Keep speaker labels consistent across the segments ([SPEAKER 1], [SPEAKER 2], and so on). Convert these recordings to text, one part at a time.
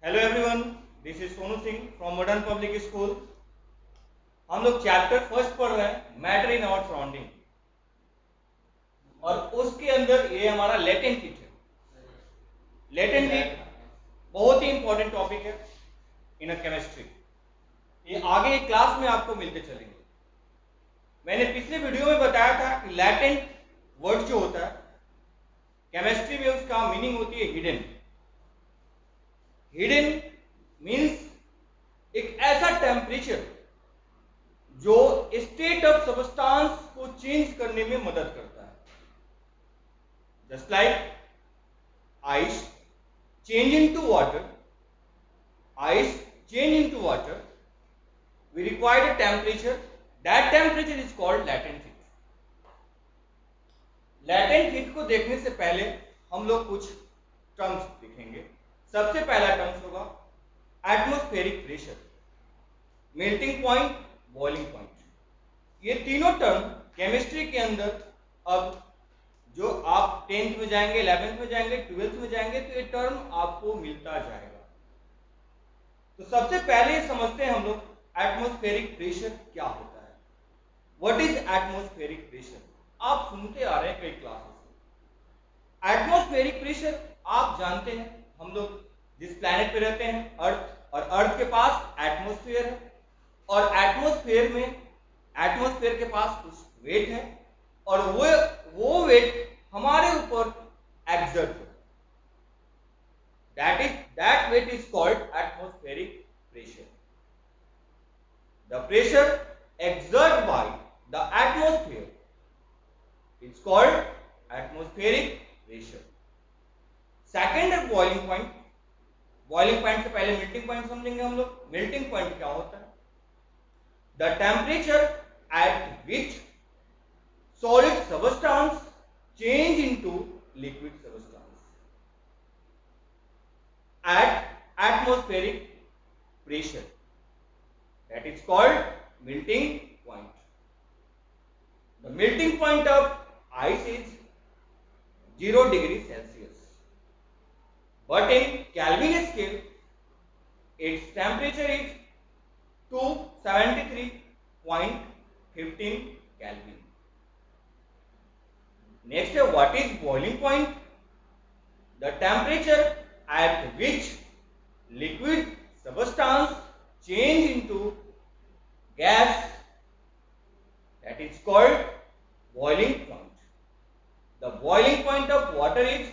[SPEAKER 1] Hello everyone, this is Sonu Singh from modern public school. हम लोग chapter first पढ़ रहे हैं, मैटर इन आवर सराउंडिंग, और उसके अंदर ये हमारा लेटेंट हीट है। लेटेंट हीट बहुत ही इंपॉर्टेंट टॉपिक है इन अ केमिस्ट्री। ये आगे एक क्लास में आपको मिलते चलेंगे। मैंने पिछले वीडियो में बताया था कि लेटेंट वर्ड जो होता है केमिस्ट्री में उसका मीनिंग होती है हिडन। हिडन मीन्स एक ऐसा टेम्परेचर जो स्टेट ऑफ सब्सटेंस को चेंज करने में मदद करता है। Just like ice change into water, ice change into water, we require a temperature. That temperature is called latent heat. latent heat को देखने से पहले हम लोग कुछ टर्म्स देखेंगे। सबसे पहला टर्म्स होगा atmospheric pressure, melting point, boiling point. ये तीनों टर्म केमिस्ट्री के अंदर अब जो आप 10th में जाएंगे, 11th में जाएंगे, 12th में जाएंगे तो ये टर्म आपको मिलता जाएगा। तो सबसे पहले समझते हैं हम लोग एटमॉस्फेरिक प्रेशर क्या होता है। What is atmospheric pressure? आप सुनते आ रहे हैं कई क्लासेस में। एटमॉस्फेरिक प्रेशर आप जानते हैं, हम लोग जिस प्लैनेट पे रहते हैं अर्थ, और अर्थ के पास एटमॉस्फेयर है, और एटमॉस्फेयर के पास कुछ वेट है, और वो वेट हमारे ऊपर एक्सर्ट होता है। That weight is called atmospheric pressure. The pressure exerted by the atmosphere is called atmospheric pressure. Second है boiling point. Boiling point से पहले melting point समझेंगे हम लोग। Melting point क्या होता है? The temperature at which solid substance change into liquid substance at atmospheric pressure, that is called melting point. The melting point of ice is 0 degree Celsius, but in Kelvin scale its temperature is 273.15 Kelvin. Next, what is boiling point? The temperature at which liquid substance change into gas, that is called boiling point. The boiling point of water is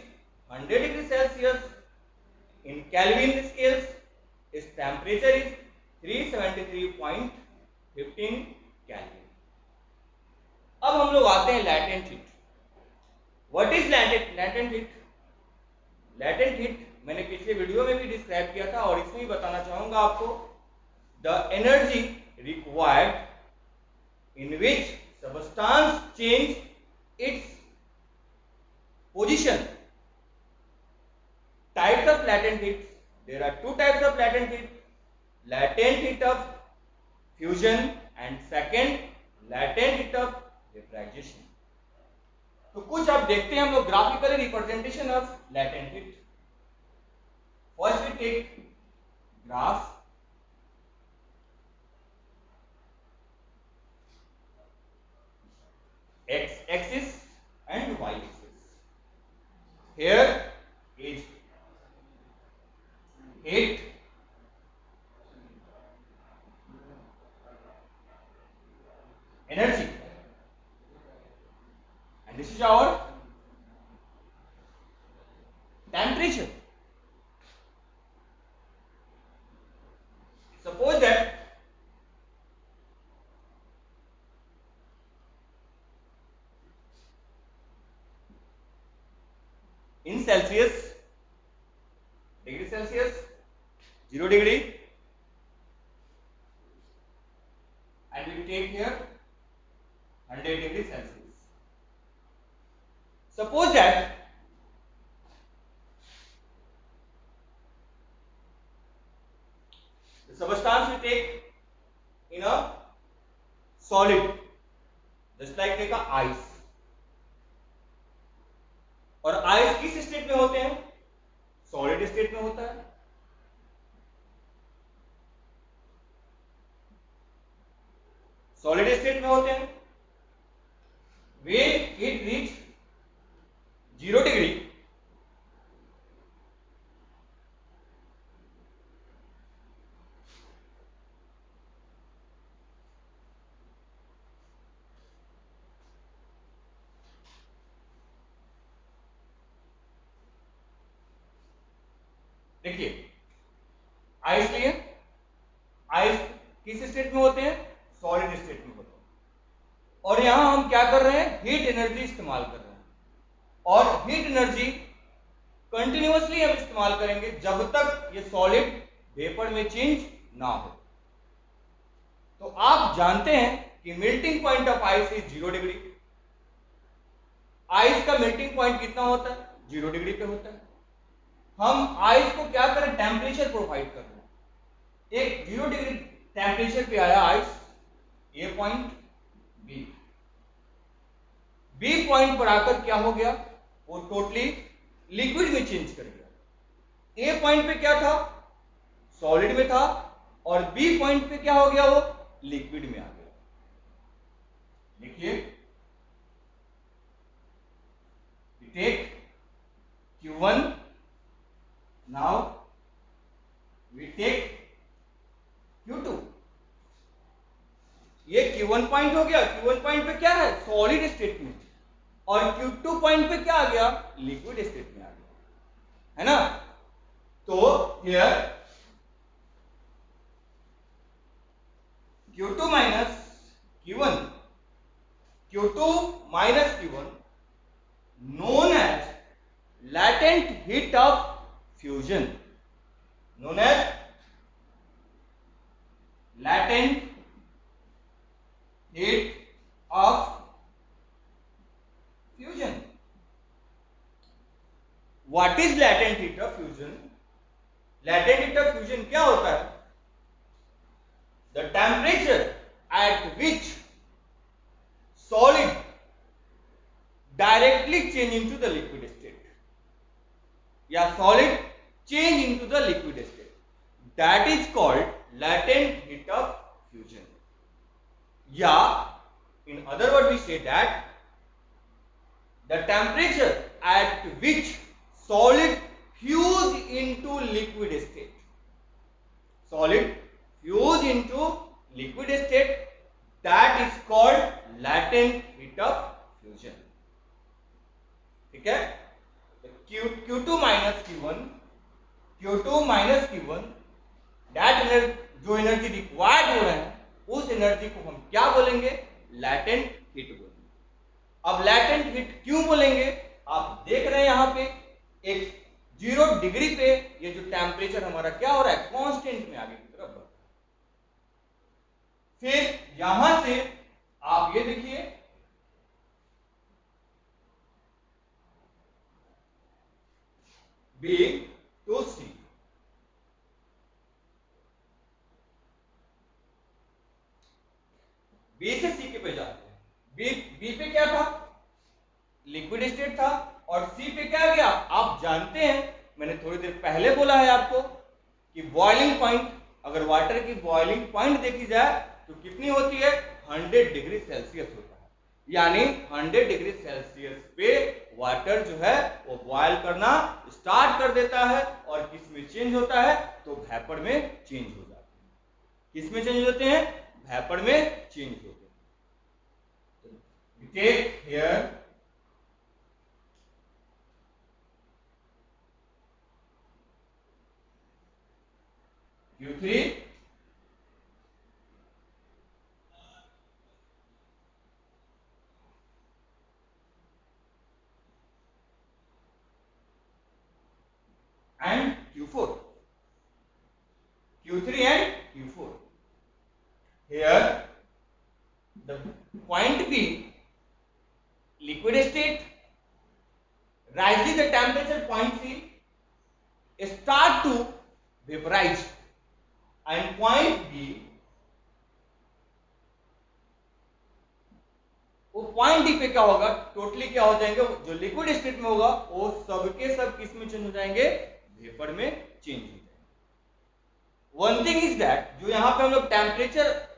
[SPEAKER 1] 100 degree Celsius. In Kelvin scales its temperature is 373.15 Kelvin. अब हम लोग आते हैं latent heat. What is latent heat? Latent heat मैंने पिछले video में भी describe किया था और इसमें भी बताना चाहूंगा आपको। The energy required in which substance change its position. Types of latent heat. There are two types of latent heat. Latent heat of fusion and second latent heat of vaporization. तो कुछ आप देखते हैं हम लोग graphically representation of latent heat. First we take graph. X axis and y axis. Here is heat, energy, and this is our temperature. Suppose that in Celsius, degree Celsius, 0 degree, and we take here 100 degree Celsius. Suppose that the substance we take in a solid, just like take a ice, और ice किस state में होते हैं? Solid state में होता है। Solid state में होते हैं। when it reach 0 डिग्री, देखिए आइस लिए, आइस किस स्टेट में होते हैं? सॉलिड स्टेट में होते हैं। और यहां हम क्या कर रहे हैं? हीट एनर्जी इस्तेमाल कर रहे हैं। और हीट एनर्जी कंटिन्यूअसली हम इस्तेमाल करेंगे जब तक ये सॉलिड वेपर में चेंज ना हो। तो आप जानते हैं कि melting point of ice is 0 degree. Ice का मेल्टिंग पॉइंट कितना होता है? 0 डिग्री पे होता है। हम आइस को क्या करें? टेम्परेचर प्रोवाइड कर रहे हैं। एक 0 डिग्री टेम्परेचर पे आया आइस, ए पॉइंट, बी पॉइंट पर आकर क्या हो गया? वो टोटली लिक्विड में चेंज कर गया। ए पॉइंट पे क्या था? सॉलिड में था। और बी पॉइंट पे क्या हो गया? वो लिक्विड में आ गया। देखिए take Q1, now we take Q2। ये Q1 पॉइंट हो गया। Q1 पॉइंट पे क्या है? सॉलिड स्टेट में। और Q2 पॉइंट पे क्या आ गया? लिक्विड स्टेट में आ गया, है ना? तो here Q2 minus Q1, Q2 minus Q1 known as latent heat of fusion, known as latent heat of fusion। what is latent heat of fusion? latent heat of fusion क्या होता है? the temperature at which solid directly change into the liquid state, या solid change into the liquid state, that is called latent heat of fusion। या in other words we say that the temperature at which solid fuse into liquid state, solid fuse into liquid state, that is called latent heat of fusion। ठीक है? Q2 minus Q1, Q2 minus Q1, that energy, जो energy required हो रहे हैं, उस energy को हम क्या बोलेंगे? लैटेंट हीट बोलेंगे। अब लैटेंट हीट क्यों बोलेंगे? आप देख रहे हैं यहां पे एक 0 डिग्री पे ये जो टेम्परेचर हमारा क्या हो रहा है? कांस्टेंट में आगे की तरफ बढ़ रहा है। फिर यहां से आप ये देखिए B to C, B से C के पे जाते हैं। B पे क्या था? लिक्विड स्टेट था। और C पे क्या गया? आप जानते हैं, मैंने थोड़ी देर पहले बोला है आपको कि बॉइलिंग पॉइंट, अगर वाटर की बॉइलिंग पॉइंट देखी जाए तो कितनी होती है? 100 डिग्री सेल्सियस होता है। यानी 100 डिग्री सेल्सियस पे वाटर जो है वो बॉयल करना स्टार्ट कर देता है। और किस में चेंज होता है? तो वेपर में चेंज हो जाता है। किस में चेंज होते हैं? वेपर में चेंज होते हैं। Take here Q3 and Q4, Q3 and Q4। Here the point B, liquid state, rising the temperature point C start to vaporize, and point B, वो पॉइंट डी पे क्या होगा? टोटली क्या हो जाएंगे? जो लिक्विड स्टेट में होगा वो सबके सब किस में चेंज हो जाएंगे? वेपर में चेंज हो जाएंगे। वन थिंग इज दैट, जो यहां पे हम लोग टेम्परेचर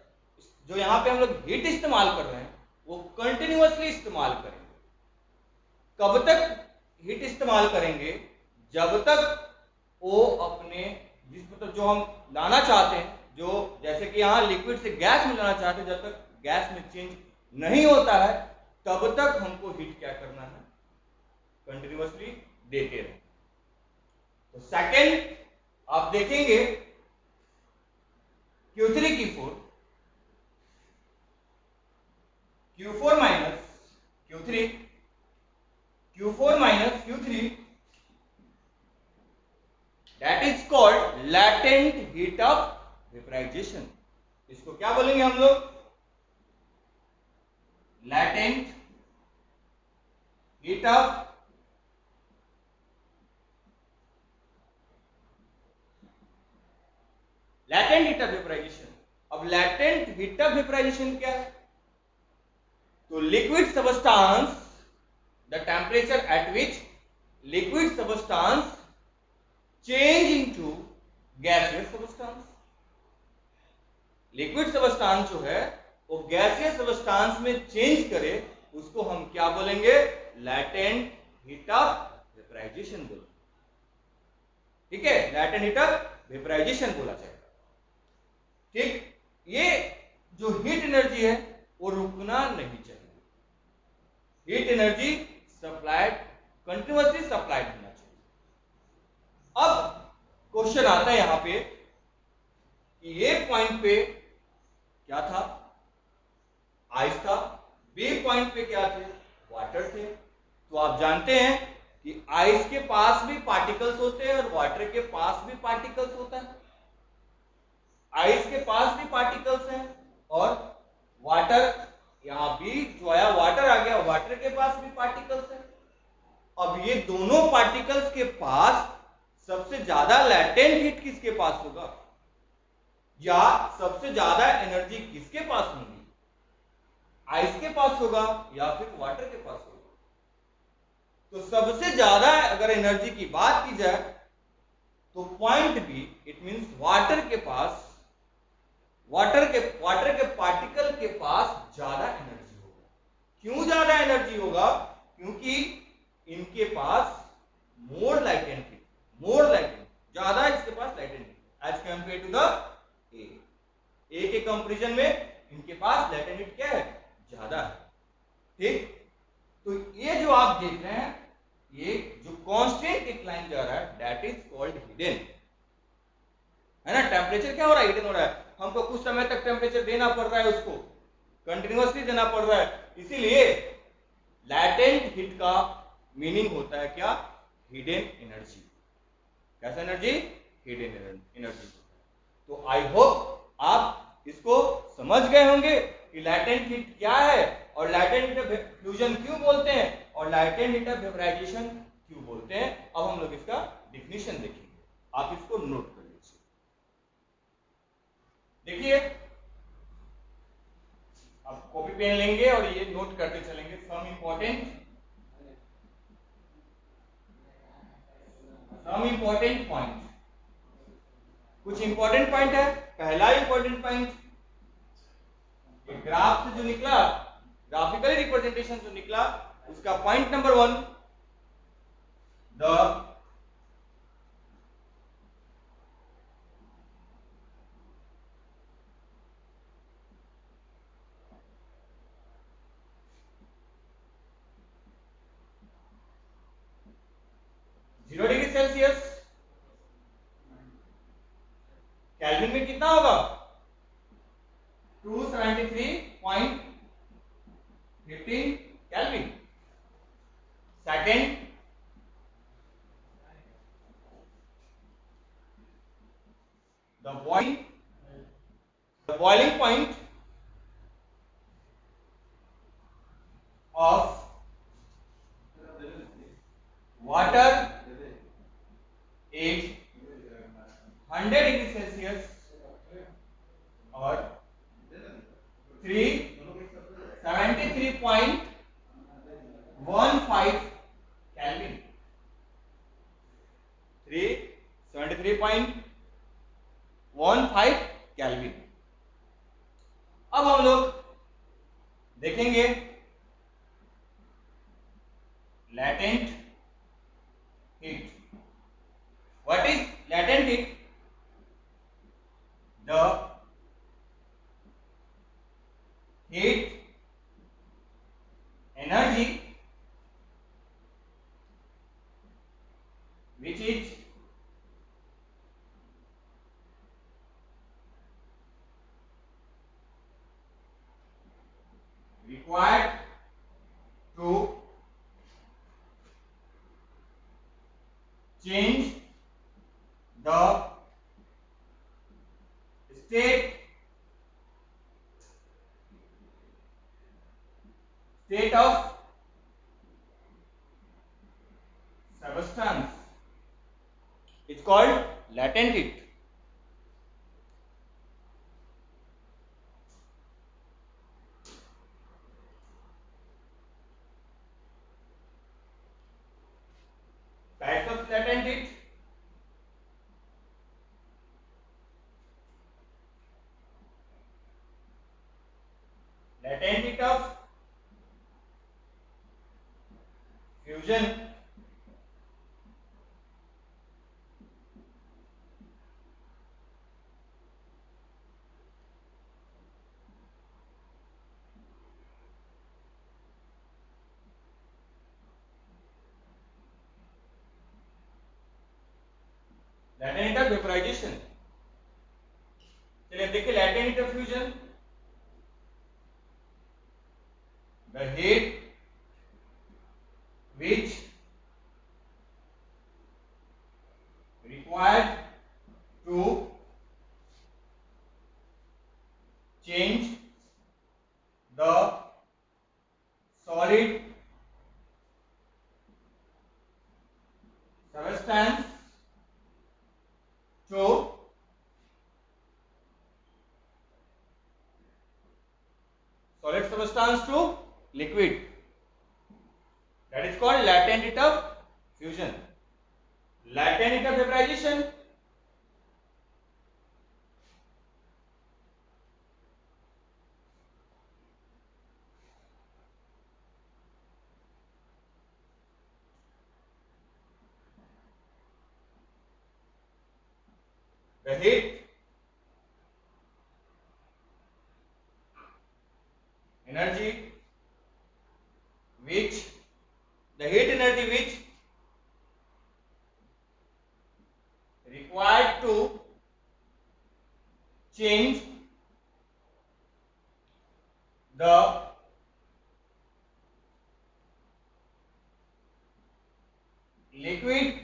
[SPEAKER 1] जो यहाँ पे हम लोग हीट इस्तेमाल कर रहे हैं वो कंटिन्यूअसली इस्तेमाल करेंगे। कब तक हीट इस्तेमाल करेंगे? जब तक वो अपने जिस मतलब जो हम लाना चाहते हैं, जो जैसे कि यहाँ लिक्विड से गैस में लाना चाहते हैं, जब तक गैस में चेंज नहीं होता है तब तक हमको हीट क्या करना है? कंटिन्यूअसली देते रहे। तो सेकेंड आप देखेंगे Q3 Q4 Q4 minus Q3 Q4 minus Q3 that is called latent heat of vaporization। इसको क्या बोलेंगे हम लोग? latent heat of vaporization। अब latent heat of vaporization क्या है? तो liquid substance, the temperature at which liquid substance change into gaseous substance। Liquid substance जो है वो गैसियस सबस्टांस में चेंज करे, उसको हम क्या बोलेंगे? लैटेंट हीट ऑफ वेपराइजेशन बोलेंगे। ठीक है, लैटेंट हीट ऑफ वेपराइजेशन बोला जाएगा। ठीक, ये जो हीट एनर्जी है वो रुकना नहीं चाहिए। Heat energy supplied, continuously supplied होना चाहिए। अब क्वेश्चन आता है यहां पे कि ए पॉइंट पे क्या था? आइस था। बी पॉइंट पे क्या थे? वाटर थे। तो आप जानते हैं कि आइस के पास भी पार्टिकल्स होते हैं और वाटर के पास भी पार्टिकल्स होता है। आइस के पास भी पार्टिकल्स हैं और वाटर, यहां भी जो आया वाटर आ गया, वाटर के पास भी पार्टिकल्स हैं। अब ये दोनों पार्टिकल्स के पास सबसे ज्यादा लैटेंट हीट किसके पास होगा, या सबसे ज्यादा एनर्जी किसके पास होगी? आइस के पास होगा या फिर वाटर के पास होगा? तो सबसे ज्यादा अगर एनर्जी की बात की जाए तो point B, it means water के पास, वाटर के पार्टिकल के पास ज्यादा एनर्जी होगा। क्यों ज्यादा एनर्जी होगा? क्योंकि इनके पास मोर लाइटेंट, ज्यादा इसके पास latent as compared to the A के कंपैरिजन में इनके पास लैटेंट हीट क्या है? ज्यादा है। ठीक, तो ये जो आप देख रहे हैं, ये जो कांस्टेंट डिक्लाइन जा रहा है, दैट इज कॉल्ड हिडन, है ना। टेम्परेचर क्या हो रहा है? हिडन हो रहा है। हमको कुछ समय तक टेम्परेचर देना पड़ रहा है, उसको कंटिन्यूअसली देना पड़ रहा है। इसीलिए लैटेंट हीट का मीनिंग होता है क्या? Hidden energy. कैसा एनर्जी? Hidden energy. तो आई होप आप इसको समझ गए होंगे कि लैटेंट हीट क्या है और लैटेंट हीट ऑफ फ्यूजन क्यों बोलते हैं और लैटेंट हीट ऑफ वेपराइजेशन क्यों बोलते हैं। अब हम लोग इसका डिफिनीशन देखेंगे, आप इसको नोट कर लीजिए। देखिए, आप कॉपी पेन लेंगे और ये नोट करते चलेंगे। सम इंपॉर्टेंट पॉइंट, कुछ इंपॉर्टेंट पॉइंट है। पहला इंपॉर्टेंट पॉइंट, ग्राफ से जो निकला, ग्राफिकली रिप्रेजेंटेशन जो निकला, उसका point number 1, the -0°C kelvin में कितना होगा? 273.15 kelvin. Second, the boiling point of water is 100°C और 373.15 केल्विन। 373.15 केल्विन। अब हम लिखेंगे latent heat. What is latent heat? The heat energy which is required to change the state of substance. It's called latent heat. Types of latent heat. Latent heat of fusion, latent heat of vaporization. चलिए देखिए latent heat of fusion, the heat which required to change the solid substance to liquid. That is called latent heat of fusion. Latent heat of vaporization, the heat energy which required to change the liquid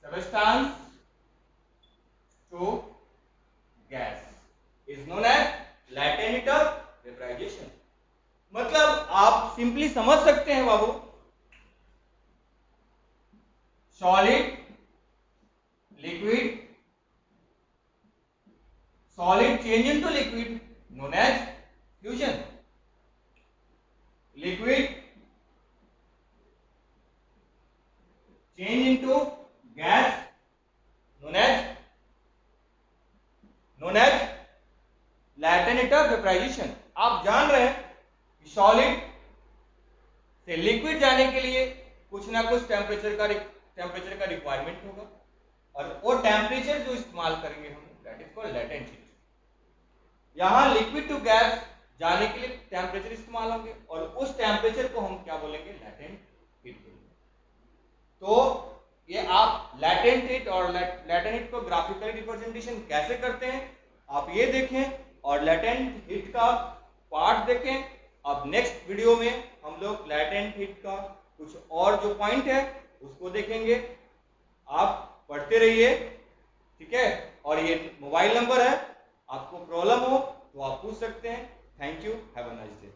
[SPEAKER 1] substance to gas is known as latent heat of vaporization. मतलब आप simply समझ सकते हैं बाबू, solid liquid, solid change into liquid known as fusion. Liquid change into gas known as latent heat of vaporization. आप जान रहे हैं कि सॉलिड से लिक्विड जाने के लिए कुछ ना कुछ टेम्परेचर का रिक्वायरमेंट होगा, और वो टेम्परेचर जो इस्तेमाल करेंगे हम, that is called latent heat. यहां लिक्विड टू गैस जाने के लिए टेम्परेचर इस्तेमाल होंगे, और उस टेम्परेचर को हम क्या बोलेंगे, लेटेंट हीट बोलेंगे. तो ये आप लेटेंट हीट और लेटेंट हीट को ग्राफिकली रिप्रेजेंटेशन कैसे करते हैं आप ये देखें, और लेटेंट हीट का पार्ट देखें. अब नेक्स्ट वीडियो में हम लोग लेटेंट हीट का कुछ और जो पॉइंट है उसको देखेंगे. आप पढ़ते रहिए, ठीक है. और ये मोबाइल नंबर है, आपको प्रॉब्लम हो तो आप पूछ सकते हैं. Thank you, have a nice day.